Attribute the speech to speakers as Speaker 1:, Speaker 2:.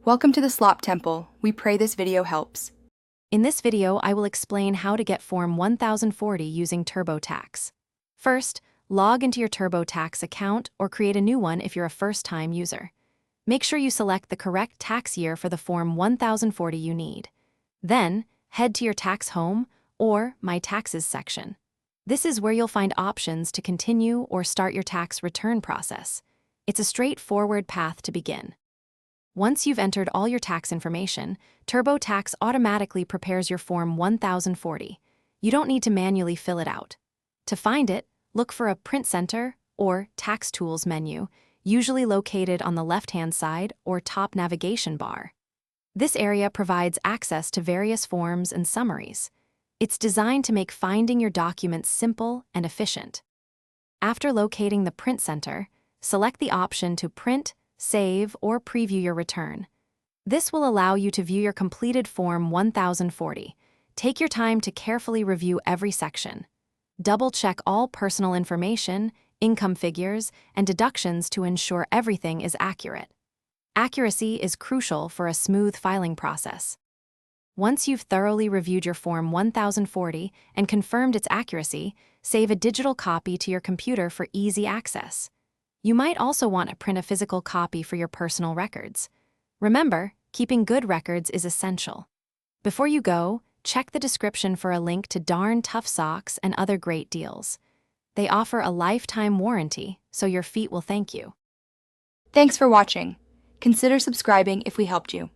Speaker 1: Welcome to the Slop Temple. We pray this video helps.
Speaker 2: In this video, I will explain how to get Form 1040 using Turbotax. First, log into your Turbotax account or create a new one if you're a first-time user. Make sure you select the correct tax year for the Form 1040 you need. Then, head to your tax home or My Taxes section. This is where you'll find options to continue or start your tax return process. It's a straightforward path to begin. Once you've entered all your tax information, Turbotax automatically prepares your Form 1040. You don't need to manually fill it out. To find it, look for a Print Center or Tax Tools menu, usually located on the left-hand side or top navigation bar. This area provides access to various forms and summaries. It's designed to make finding your documents simple and efficient. After locating the Print Center, select the option to print, save, or preview your return. This will allow you to view your completed Form 1040. Take your time to carefully review every section. Double-check all personal information, income figures, and deductions to ensure everything is accurate. Accuracy is crucial for a smooth filing process. Once you've thoroughly reviewed your Form 1040 and confirmed its accuracy, save a digital copy to your computer for easy access. You might also want to print a physical copy for your personal records. Remember, keeping good records is essential. Before you go, check the description for a link to Darn Tough Socks and other great deals. They offer a lifetime warranty, so your feet will thank you.
Speaker 1: Thanks for watching. Consider subscribing if we helped you.